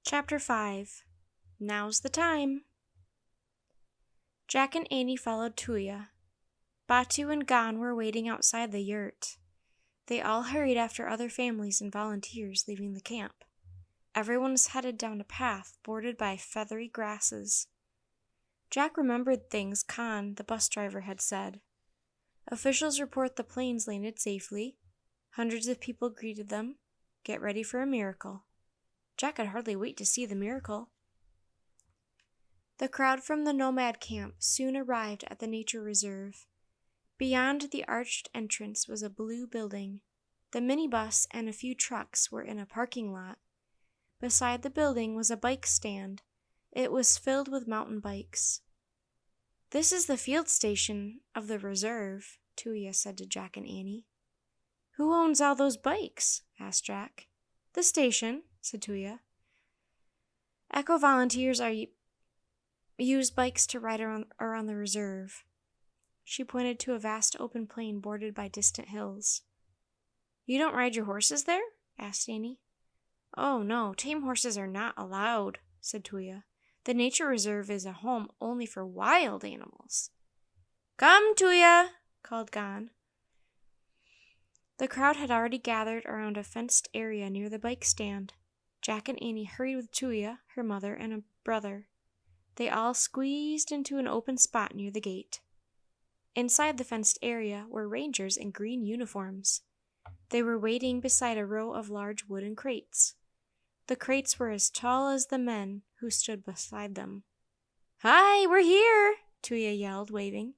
Chapter 5. Now's the time. Jack and Annie followed Tuya. Batu and Gon were waiting outside the yurt. They all hurried after other families and volunteers leaving the camp. Everyone was headed down a path bordered by feathery grasses. Jack remembered things Khan, the bus driver, had said. Officials report the planes landed safely. Hundreds of people greeted them. Get ready for a miracle. Jack could hardly wait to see the miracle. The crowd from the nomad camp soon arrived at the nature reserve. Beyond the arched entrance was a blue building. The minibus and a few trucks were in a parking lot. Beside the building was a bike stand. It was filled with mountain bikes. "This is the field station of the reserve," Tuya said to Jack and Annie. "Who owns all those bikes?" asked Jack. "The station," said Tuya. "Echo volunteers use bikes to ride around the reserve." She pointed to a vast open plain bordered by distant hills. "You don't ride your horses there?" asked Annie. "Oh no, tame horses are not allowed," said Tuya. "The nature reserve is a home only for wild animals." "Come, Tuya," called Gon. The crowd had already gathered around a fenced area near the bike stand. Jack and Annie hurried with Tuya, her mother, and a brother. They all squeezed into an open spot near the gate. Inside the fenced area were rangers in green uniforms. They were waiting beside a row of large wooden crates. The crates were as tall as the men who stood beside them. "Hi, we're here!" Tuya yelled, waving.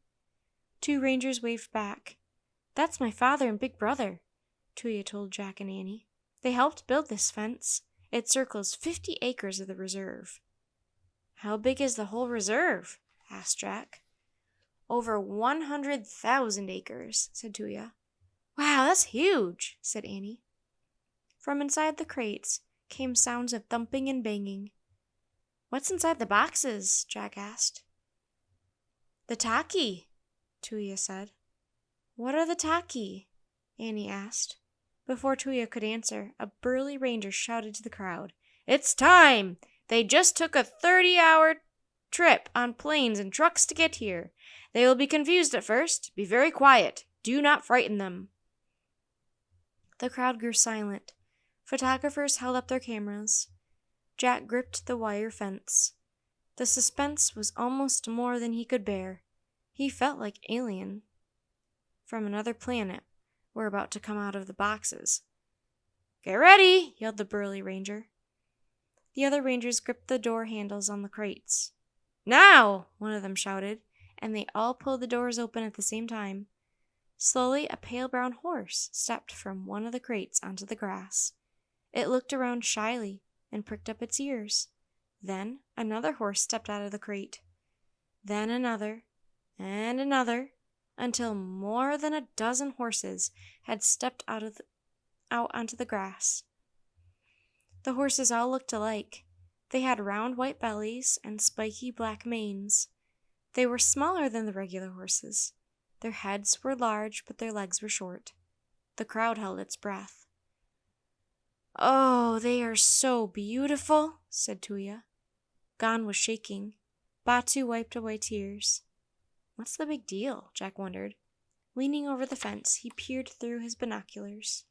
2 rangers waved back. "That's my father and big brother," Tuya told Jack and Annie. "They helped build this fence. It circles 50 acres of the reserve." "How big is the whole reserve?" asked Jack. "Over 100,000 acres, said Tuya. "Wow, that's huge," said Annie. From inside the crates came sounds of thumping and banging. "What's inside the boxes?" Jack asked. "The Taki," Tuya said. "What are the Taki?" Annie asked. Before Tuya could answer, a burly ranger shouted to the crowd, "It's time! They just took a 30-hour trip on planes and trucks to get here. They will be confused at first. Be very quiet. Do not frighten them." The crowd grew silent. Photographers held up their cameras. Jack gripped the wire fence. The suspense was almost more than he could bear. He felt like alien from another planet were about to come out of the boxes. "Get ready!" yelled the burly ranger. The other rangers gripped the door handles on the crates. "Now!" one of them shouted, and they all pulled the doors open at the same time. Slowly, a pale brown horse stepped from one of the crates onto the grass. It looked around shyly and pricked up its ears. Then another horse stepped out of the crate. Then another, and another, until more than a dozen horses had stepped out onto the grass. The horses all looked alike. They had round white bellies and spiky black manes. They were smaller than the regular horses. Their heads were large, but their legs were short. The crowd held its breath. "Oh, they are so beautiful," said Tuya. Gon was shaking. Batu wiped away tears. "What's the big deal?" Jack wondered. Leaning over the fence, he peered through his binoculars.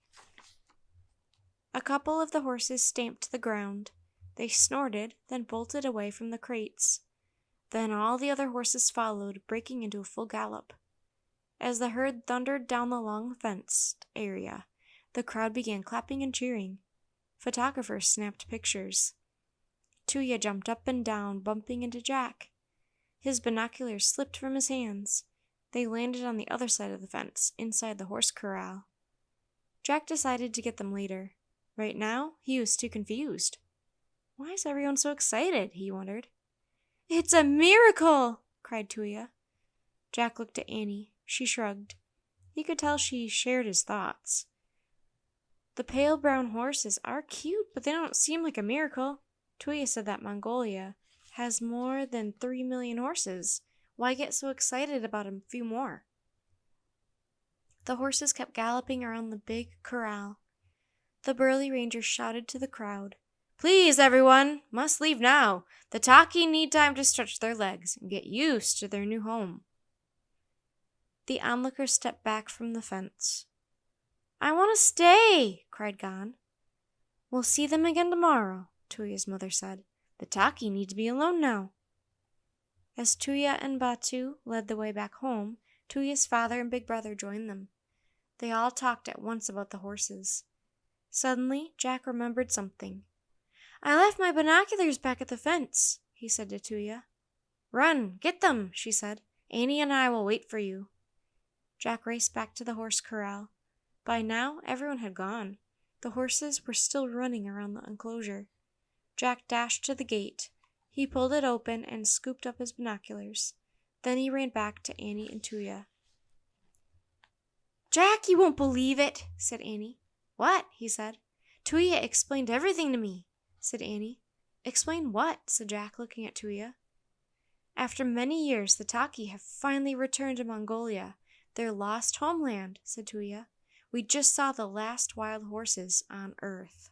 A couple of the horses stamped the ground. They snorted, then bolted away from the crates. Then all the other horses followed, breaking into a full gallop. As the herd thundered down the long fenced area, the crowd began clapping and cheering. Photographers snapped pictures. Tuya jumped up and down, bumping into Jack. His binoculars slipped from his hands. They landed on the other side of the fence, inside the horse corral. Jack decided to get them later. Right now, he was too confused. Why is everyone so excited? He wondered. "It's a miracle!" cried Tuya. Jack looked at Annie. She shrugged. He could tell she shared his thoughts. "The pale brown horses are cute, but they don't seem like a miracle. Tuya said that Mongolia has more than 3 million horses. Why get so excited about a few more?" The horses kept galloping around the big corral. The burly ranger shouted to the crowd, Please, everyone, must leave now. The Taki need time to stretch their legs and get used to their new home. The onlookers stepped back from the fence. I want to stay, cried Gon. We'll see them again tomorrow, Tuya's mother said. The Taki need to be alone now. As Tuya and Batu led the way back home, Tuya's father and big brother joined them. They all talked at once about the horses. Suddenly, Jack remembered something. I left my binoculars back at the fence, he said to Tuya. Run, get them, she said. Annie and I will wait for you. Jack raced back to the horse corral. By now, everyone had gone. The horses were still running around the enclosure. Jack dashed to the gate. He pulled it open and scooped up his binoculars. Then he ran back to Annie and Tuya. Jack, you won't believe it, said Annie. What? He said. Tuya explained everything to me, said Annie. Explain what? Said Jack, looking at Tuya. After many years, the Taki have finally returned to Mongolia, their lost homeland, said Tuya. We just saw the last wild horses on Earth.